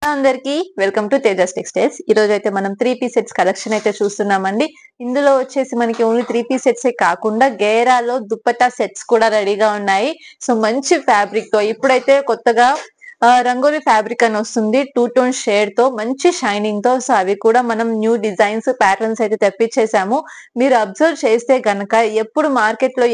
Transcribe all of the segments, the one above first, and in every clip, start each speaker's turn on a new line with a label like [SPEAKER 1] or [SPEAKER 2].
[SPEAKER 1] అందరికి welcome to Tejas textiles. ఈ రోజు అయితే మనం 3 పీస్ సెట్స్ కలెక్షన్ అయితే చూస్తున్నామండి. ఇందులో వచ్చేసి మనకి ఓన్లీ 3 పీస్ సెట్స్ కాకుండా గేరాలో దుపట్టా సెట్స్ కూడా రెడీగా ఉన్నాయి. సో మంచి ఫ్యాబ్రిక్ తో ఇప్పుడైతే కొత్తగా రంగోలీ ఫ్యాబ్రిక్ అని వస్తుంది 2 టోన్ షేడ్ తో మంచి షైనింగ్ తో. సో అవి కూడా మనం న్యూ డిజైన్స్ ప్యాటర్న్స్ అయితే తెప్పించేసాము. మీరు అబ్జర్వ్ చేస్తే గనక ఎప్పుడు మార్కెట్ లో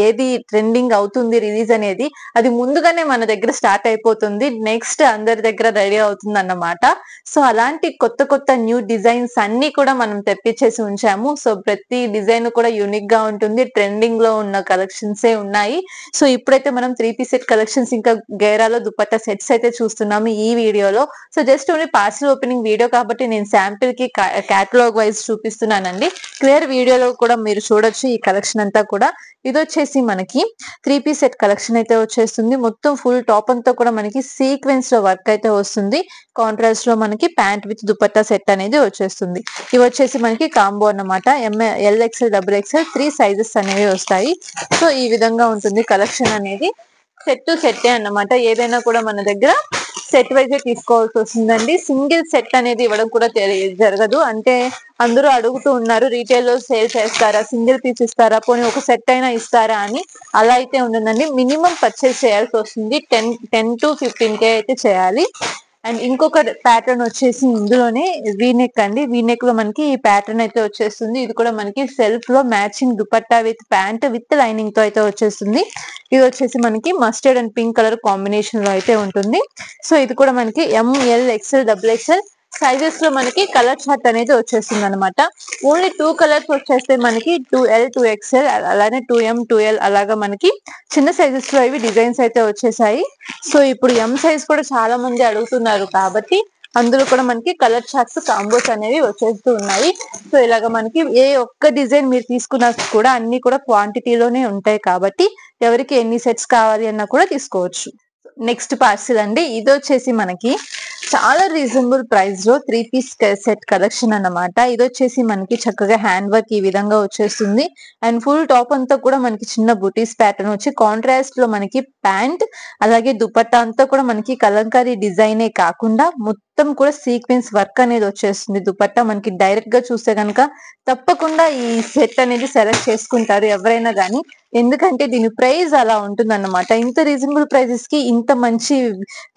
[SPEAKER 1] ఏది ట్రెండింగ్ అవుతుంది రిలీజ్ అనేది అది ముందుగానే మన దగ్గర స్టార్ట్ అయిపోతుంది, నెక్స్ట్ అందరి దగ్గర రెడీ అవుతుంది అన్నమాట. సో అలాంటి కొత్త కొత్త న్యూ డిజైన్స్ అన్ని కూడా మనం తెప్పించేసి ఉంచాము. సో ప్రతి డిజైన్ కూడా యూనిక్ గా ఉంటుంది, ట్రెండింగ్ లో ఉన్న కలెక్షన్స్ ఉన్నాయి. సో ఇప్పుడైతే మనం 3 పీస్ సెట్ కలెక్షన్స్ ఇంకా గేరాలో దుపట్టా సెట్స్ అయితే చూస్తున్నాము ఈ వీడియోలో. So just only parcel opening video కాబట్టి నేను శాంపిల్ కి క్యాటలాగ్ వైజ్ చూపిస్తున్నానండి. క్లియర్ వీడియోలో కూడా మీరు చూడొచ్చు ఈ కలెక్షన్ అంతా కూడా. ఇది వచ్చేసి మనకి 3 పీస్ సెట్ కలెక్షన్ అయితే వచ్చేస్తుంది. మొత్తం ఫుల్ టాప్ అంతా కూడా మనకి సీక్వెన్స్ లో వర్క్ అయితే వస్తుంది. కాంట్రాస్ట్ లో మనకి ప్యాంట్ విత్ దుపట్టా సెట్ అనేది వచ్చేస్తుంది. ఇవి వచ్చేసి మనకి కాంబో అన్నమాట. LXL XXL 3 సైజెస్ అనేవి వస్తాయి. సో ఈ విధంగా ఉంటుంది కలెక్షన్ అనేది. సెట్ టు సెట్ అన్నమాట. ఏదైనా కూడా మన దగ్గర సెట్ వైజ్ తీసుకోవాల్సి వస్తుందండి. సింగిల్ సెట్ అనేది ఇవ్వడం కూడా జరగదు. అంటే అందరూ అడుగుతూ ఉన్నారు రీటైల్ లో సేల్ చేస్తారా, సింగిల్ పీస్ ఇస్తారా, పోనీ ఒక సెట్ అయినా ఇస్తారా అని. అలా అయితే ఉండదండి, మినిమం పర్చేస్ చేయాల్సి వస్తుంది. 10 to 15K అయితే చేయాలి. అండ్ ఇంకొక ప్యాటర్న్ వచ్చేసి ఇందులోనే వీనెక్ అండి. వీనెక్ లో మనకి ఈ ప్యాటర్న్ అయితే వచ్చేస్తుంది. ఇది కూడా మనకి సెల్ఫ్ లో matching dupatta with pant with lining తో అయితే వచ్చేస్తుంది. ఇది వచ్చేసి మనకి mustard and pink colour combination లో అయితే ఉంటుంది. సో ఇది కూడా మనకి ML XL XXL సైజెస్ లో మనకి కలర్ చార్ట్ అనేది వచ్చేస్తుంది అనమాట. ఓన్లీ 2 కలర్స్ వచ్చేస్తే మనకి 2L 2XL అలానే 2M 2L అలాగా మనకి చిన్న సైజెస్ లో ఇవి డిజైన్స్ అయితే వచ్చేసాయి. సో ఇప్పుడు M సైజ్ కూడా చాలా మంది అడుగుతున్నారు కాబట్టి అందులో కూడా మనకి కలర్ చార్ట్స్ కాంబోస్ అనేవి వచ్చేస్తూ ఉన్నాయి. సో ఇలాగ మనకి ఏ ఒక్క డిజైన్ మీరు తీసుకున్నా కూడా అన్ని కూడా క్వాంటిటీలోనే ఉంటాయి కాబట్టి ఎవరికి ఎన్ని సెట్స్ కావాలి అన్నా కూడా తీసుకోవచ్చు. నెక్స్ట్ పార్సిల్ అండి. ఇది వచ్చేసి మనకి చాలా రీజనబుల్ ప్రైస్ లో 3 పీస్ సెట్ కలెక్షన్ అన్నమాట. ఇది వచ్చేసి మనకి చక్కగా హ్యాండ్ వర్క్ ఈ విధంగా వచ్చేస్తుంది. అండ్ ఫుల్ టాప్ అంతా కూడా మనకి చిన్న బుటీస్ ప్యాటర్న్ వచ్చి కాంట్రాస్ట్ లో మనకి ప్యాంట్ అలాగే దుపట్టా అంతా కూడా మనకి కలంకారీ డిజైనే కాకుండా మొత్తం కూడా సీక్వెన్స్ వర్క్ అనేది వచ్చేస్తుంది. దుపట్టా మనకి డైరెక్ట్ గా చూస్తే కనుక తప్పకుండా ఈ సెట్ అనేది సెలెక్ట్ చేసుకుంటారు ఎవరైనా గానీ, ఎందుకంటే దీని ప్రైస్ అలా ఉంటుంది అన్నమాట. ఇంత రీజనబుల్ ప్రైజెస్ కి ఇంత మంచి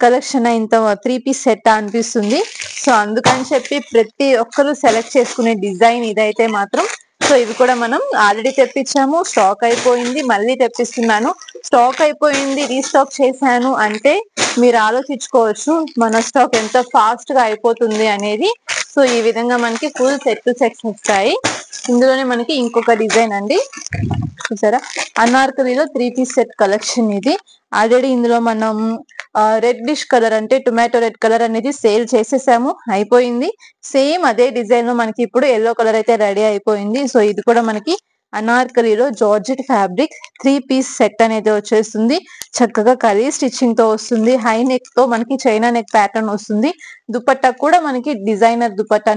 [SPEAKER 1] కలెక్షన్ ఇంత 3 పీస్ సెట్ అనిపిస్తుంది. సో అందుకని చెప్పి ప్రతి ఒక్కరు సెలెక్ట్ చేసుకునే డిజైన్ ఇదైతే మాత్రం. సో ఇవి కూడా మనం ఆల్రెడీ తెప్పించాము, స్టాక్ అయిపోయింది, మళ్ళీ తెప్పిస్తున్నాను. స్టాక్ అయిపోయింది రీస్టాక్ చేశాను అంటే మీరు ఆలోచించుకోవచ్చు మన స్టాక్ ఎంత ఫాస్ట్ గా అయిపోతుంది అనేది. సో ఈ విధంగా మనకి ఫుల్ సెట్ టు సెట్స్ వస్తాయి. ఇందులోనే మనకి ఇంకొక డిజైన్ అండి, చూసారా, అనార్కలిలో 3 పీస్ సెట్ కలెక్షన్ ఇది. ఆల్రెడీ ఇందులో మనం రెడ్డిష్ కలర్ అంటే టొమాటో రెడ్ కలర్ అనేది సేల్ చేసేసాము, అయిపోయింది. సేమ్ అదే డిజైన్ లో మనకి ఇప్పుడు ఎల్లో కలర్ అయితే రెడీ అయిపోయింది. సో ఇది కూడా మనకి అనార్కలిలో జార్జెట్ ఫ్యాబ్రిక్ 3 పీస్ సెట్ అనేది వచ్చేస్తుంది. చక్కగా కలీ స్టిచ్చింగ్ తో వస్తుంది. హై నెక్ తో మనకి చైనా నెక్ ప్యాటర్న్ వస్తుంది. దుపట్టా కూడా మనకి డిజైనర్ దుపట్టా.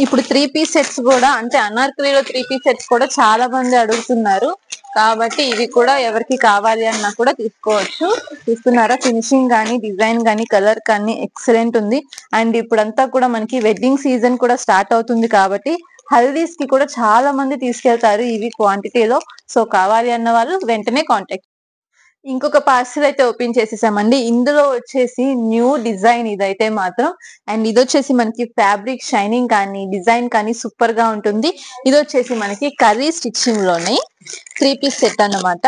[SPEAKER 1] ఇప్పుడు 3 పీస్ సెట్స్ కూడా అంటే అనార్కలిలో 3 పీస్ సెట్స్ కూడా చాలా మంది అడుగుతున్నారు కాబట్టి ఇవి కూడా ఎవరికి కావాలి అన్నా కూడా తీసుకోవచ్చు. చూస్తున్నారా, ఫినిషింగ్ కానీ డిజైన్ కానీ కలర్ కానీ ఎక్సలెంట్ ఉంది. అండ్ ఇప్పుడంతా కూడా మనకి వెడ్డింగ్ సీజన్ కూడా స్టార్ట్ అవుతుంది కాబట్టి హల్దీస్ కి కూడా చాలా మంది తీసుకెళ్తారు ఇవి క్వాంటిటీలో. సో కావాలి అన్న వాళ్ళు వెంటనే కాంటాక్ట్. ఇంకొక పార్సిల్ అయితే ఓపెన్ చేసేసామండి. ఇందులో వచ్చేసి న్యూ డిజైన్ ఇదైతే మాత్రం. అండ్ ఇది వచ్చేసి మనకి ఫ్యాబ్రిక్ షైనింగ్ కానీ డిజైన్ కానీ సూపర్ గా ఉంటుంది. ఇది వచ్చేసి మనకి కర్రీ స్టిచ్చింగ్ లోనే 3 పీస్ సెట్ అన్నమాట.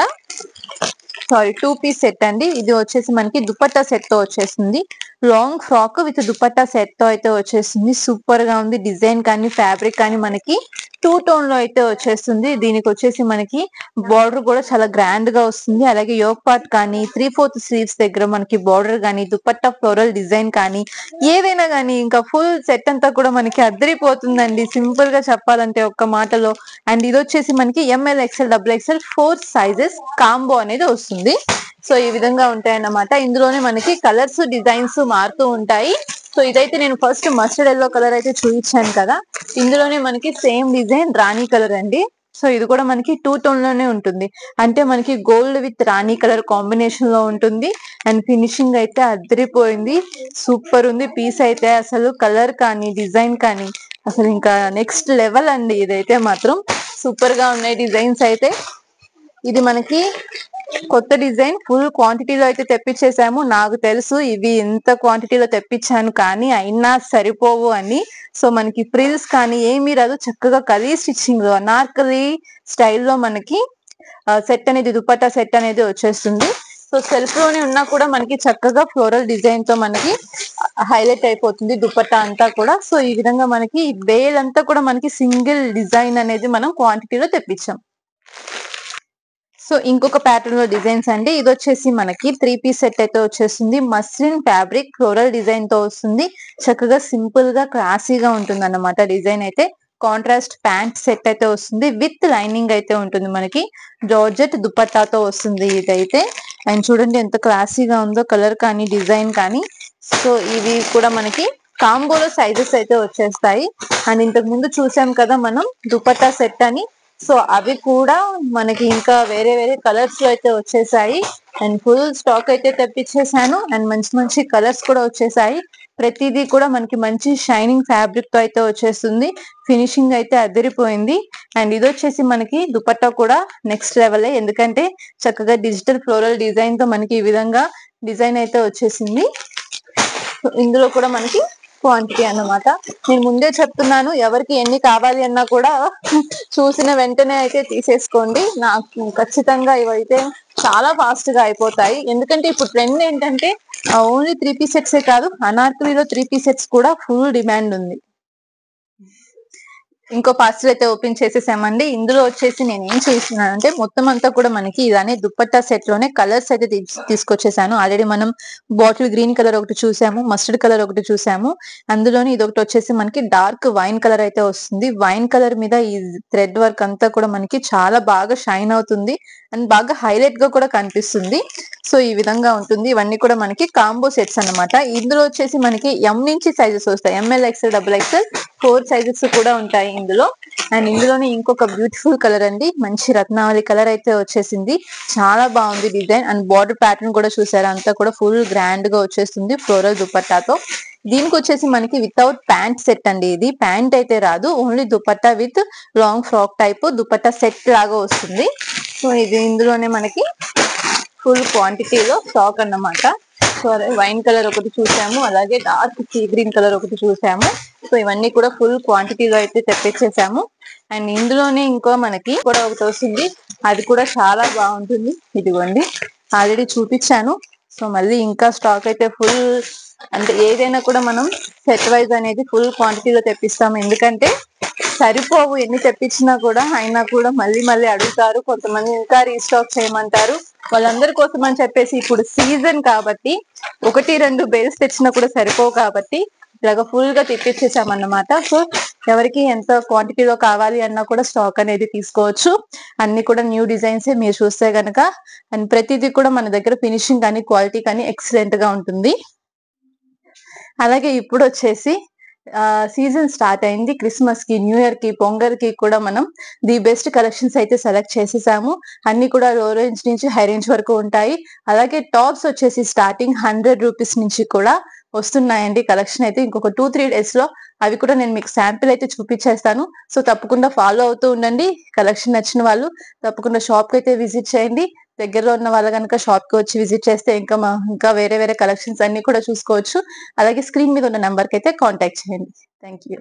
[SPEAKER 1] సారీ 2 పీస్ సెట్ అండి. ఇది వచ్చేసి మనకి దుపట్టా సెట్ తో వచ్చేస్తుంది. Long frock with dupatta set తో అయితే వచ్చేస్తుంది. సూపర్ గా ఉంది. డిజైన్ కానీ ఫ్యాబ్రిక్ కానీ మనకి 2 టోన్ లో అయితే వచ్చేస్తుంది. దీనికి వచ్చేసి మనకి బార్డర్ కూడా చాలా గ్రాండ్ గా వస్తుంది. అలాగే యోక్ పార్ట్ కానీ 3/4 స్లీవ్స్ దగ్గర మనకి బార్డర్ కానీ దుపట్టా ఫ్లోరల్ డిజైన్ కానీ ఏదైనా కానీ ఇంకా ఫుల్ సెట్ అంతా కూడా మనకి అద్దరిపోతుందండి సింపుల్ గా చెప్పాలంటే ఒక్క మాటలో. అండ్ ఇది వచ్చేసి మనకి ML XL XXL 4 sizes combo అనేది వస్తుంది. సో ఈ విధంగా ఉంటాయన్నమాట. ఇందులోనే మనకి కలర్స్ డిజైన్స్ మారుతూ ఉంటాయి. సో ఇదైతే నేను ఫస్ట్ మస్టర్డ్ ఎల్లో కలర్ అయితే చూపించాను కదా, ఇందులోనే మనకి సేమ్ డిజైన్ రాణి కలర్ అండి. సో ఇది కూడా మనకి 2 టోన్ లోనే ఉంటుంది. అంటే మనకి gold with Rani colour combination లో ఉంటుంది. అండ్ ఫినిషింగ్ అయితే అదిరిపోయింది. సూపర్ ఉంది పీస్ అయితే. అసలు కలర్ కానీ డిజైన్ కానీ అసలు ఇంకా నెక్స్ట్ లెవెల్ అండి. ఇదైతే మాత్రం సూపర్ గా ఉన్నాయి డిజైన్స్ అయితే. ఇది మనకి కొత్త డిజైన్ ఫుల్ క్వాంటిటీలో అయితే తెప్పించేసాము. నాకు తెలుసు ఇవి ఎంత క్వాంటిటీలో తెప్పించాను కానీ అయినా సరిపోవు అని. సో మనకి ఫ్రిల్స్ కానీ ఏమీ రాదు, చక్కగా కలీ స్టిచ్చింగ్ లో అనార్కలి స్టైల్లో మనకి సెట్ అనేది దుపట్టా సెట్ అనేది వచ్చేస్తుంది. సో సెల్ఫ్ లోనే ఉన్నా కూడా మనకి చక్కగా ఫ్లోరల్ డిజైన్ తో మనకి హైలైట్ అయిపోతుంది దుపట్టా అంతా కూడా. సో ఈ విధంగా మనకి బేల్ అంతా కూడా మనకి సింగిల్ డిజైన్ అనేది మనం క్వాంటిటీలో తెప్పించాం. సో ఇంకొక ప్యాటర్న్ లో డిజైన్స్ అండి. ఇది వచ్చేసి మనకి 3 పీస్ సెట్ అయితే వచ్చేస్తుంది. మస్లిన్ ఫ్యాబ్రిక్ ఫ్లోరల్ డిజైన్ తో వస్తుంది. చక్కగా సింపుల్ గా క్లాసీగా ఉంటుంది అన్నమాట డిజైన్ అయితే. కాంట్రాస్ట్ ప్యాంట్ సెట్ అయితే వస్తుంది. విత్ లైనింగ్ అయితే ఉంటుంది మనకి. జార్జెట్ దుపట్టాతో వస్తుంది ఇదైతే. అండ్ చూడండి ఎంత క్లాసీగా ఉందో కలర్ కానీ డిజైన్ కానీ. సో ఇవి కూడా మనకి కాంబోలో సైజెస్ అయితే వచ్చేస్తాయి. అండ్ ఇంతకు ముందు చూసాం కదా మనం దుపట్టా సెట్ అని. సో అవి కూడా మనకి ఇంకా వేరే వేరే కలర్స్ లో అయితే వచ్చేసాయి. అండ్ ఫుల్ స్టాక్ అయితే తెప్పించేసాను. అండ్ మంచి మంచి కలర్స్ కూడా వచ్చేసాయి. ప్రతిదీ కూడా మనకి మంచి షైనింగ్ ఫ్యాబ్రిక్ తో అయితే వచ్చేస్తుంది. ఫినిషింగ్ అయితే అదిరిపోయింది. అండ్ ఇది వచ్చేసి మనకి దుపట్టా కూడా నెక్స్ట్ లెవెల్. ఎందుకంటే చక్కగా డిజిటల్ ఫ్లోరల్ డిజైన్ తో మనకి ఈ విధంగా డిజైన్ అయితే వచ్చేసింది. ఇందులో కూడా మనకి క్వాంటిటీ అన్నమాట. నేను ముందే చెప్తున్నాను, ఎవరికి ఎన్ని కావాలి అన్నా కూడా చూసిన వెంటనే అయితే తీసేసుకోండి. నాకు ఖచ్చితంగా ఇవైతే చాలా ఫాస్ట్ గా అయిపోతాయి. ఎందుకంటే ఇప్పుడు ట్రెండ్ ఏంటంటే ఓన్లీ 3 పీస్ సెట్సే కాదు, అనార్కలిలో 3 పీస్ సెట్స్ కూడా ఫుల్ డిమాండ్ ఉంది. ఇంకో పార్సల్ అయితే ఓపెన్ చేసేసామండి. ఇందులో వచ్చేసి నేను ఏం చేస్తున్నానంటే మొత్తం అంతా కూడా మనకి ఇలానే దుపట్టా సెట్ లోనే కలర్స్ అయితే తీసుకొచ్చేసాను. ఆల్రెడీ మనం బాటిల్ గ్రీన్ కలర్ ఒకటి చూసాము, మస్టర్డ్ కలర్ ఒకటి చూసాము. అందులోని ఇది ఒకటి వచ్చేసి మనకి డార్క్ వైన్ కలర్ అయితే వస్తుంది. వైన్ కలర్ మీద ఈ థ్రెడ్ వర్క్ అంతా కూడా మనకి చాలా బాగా షైన్ అవుతుంది అండ్ బాగా హైలైట్ గా కూడా కనిపిస్తుంది. సో ఈ విధంగా ఉంటుంది. ఇవన్నీ కూడా మనకి కాంబో సెట్స్ అన్నమాట. ఇందులో వచ్చేసి మనకి ఎం నుంచి సైజెస్ వస్తాయి. ML, XL, double XL 4 sizes కూడా ఉంటాయి ఇందులో. అండ్ ఇందులోనే ఇంకొక బ్యూటిఫుల్ కలర్ అండి. మంచి రత్నావళి కలర్ అయితే వచ్చేసింది. చాలా బాగుంది డిజైన్. అండ్ బార్డర్ ప్యాటర్న్ కూడా చూసారా, అంతా కూడా ఫుల్ గ్రాండ్ గా వచ్చేస్తుంది ఫ్లోరల్ దుపట్టాతో. దీనికి వచ్చేసి మనకి వితౌట్ ప్యాంట్ సెట్ అండి. ఇది ప్యాంట్ అయితే రాదు, only dupatta with long frock type dupatta set లాగా వస్తుంది. సో ఇది ఇందులోనే మనకి ఫుల్ క్వాంటిటీలో స్టాక్ అన్నమాట. సో వైన్ కలర్ ఒకటి చూసాము, అలాగే డార్క్ సీ గ్రీన్ కలర్ ఒకటి చూసాము. సో ఇవన్నీ కూడా ఫుల్ క్వాంటిటీలో అయితే తెప్పించేసాము. అండ్ ఇందులోనే ఇంకో మనకి కూడా ఒకటి వస్తుంది. అది కూడా చాలా బాగుంటుంది. ఇదిగోండి, ఆల్రెడీ చూపించాను. సో మళ్ళీ ఇంకా స్టాక్ అయితే ఫుల్. అంటే ఏదైనా కూడా మనం సెట్ వైజ్ అనేది ఫుల్ క్వాంటిటీలో తెప్పిస్తాము. ఎందుకంటే సరిపోవు, ఎన్ని తెప్పించినా కూడా. అయినా కూడా మళ్ళీ మళ్ళీ అడుగుతారు, కొంతమంది ఇంకా రీస్టాక్ చేయమంటారు. వాళ్ళందరి కోసం అని చెప్పేసి ఇప్పుడు సీజన్ కాబట్టి 1-2 బేల్స్ తెచ్చినా కూడా సరిపోవు కాబట్టి ఇలాగా ఫుల్ గా తెప్పించేసామన్నమాట. సో ఎవరికి ఎంత క్వాంటిటీలో కావాలి అన్నా కూడా స్టాక్ అనేది తీసుకోవచ్చు. అన్ని కూడా న్యూ డిజైన్స్ మీరు చూస్తే గనక. అండ్ ప్రతిదీ కూడా మన దగ్గర ఫినిషింగ్ కానీ క్వాలిటీ కానీ ఎక్సలెంట్ గా ఉంటుంది. అలాగే ఇప్పుడు వచ్చేసి సీజన్ స్టార్ట్ అయింది. క్రిస్మస్ కి, న్యూ ఇయర్ కి, పొంగల్ కి కూడా మనం ది బెస్ట్ కలెక్షన్స్ అయితే సెలెక్ట్ చేసేసాము. అన్ని కూడా లో రేంజ్ నుంచి హై రేంజ్ వరకు ఉంటాయి. అలాగే టాప్స్ వచ్చేసి స్టార్టింగ్ 100 రూపీస్ నుంచి కూడా వస్తున్నాయండి కలెక్షన్ అయితే. ఇంకొక 2-3 డేస్ లో అవి కూడా నేను మీకు శాంపిల్ అయితే చూపించేస్తాను. సో తప్పకుండా ఫాలో అవుతూ ఉండండి. కలెక్షన్ నచ్చిన వాళ్ళు తప్పకుండా షాప్ కి అయితే విజిట్ చేయండి. దగ్గరలో ఉన్న వాళ్ళు కనుక షాప్ కి వచ్చి విజిట్ చేస్తే ఇంకా వేరే వేరే కలెక్షన్స్ అన్ని కూడా చూసుకోవచ్చు. అలాగే స్క్రీన్ మీద ఉన్న నెంబర్ కి అయితే కాంటాక్ట్ చేయండి. Thank you.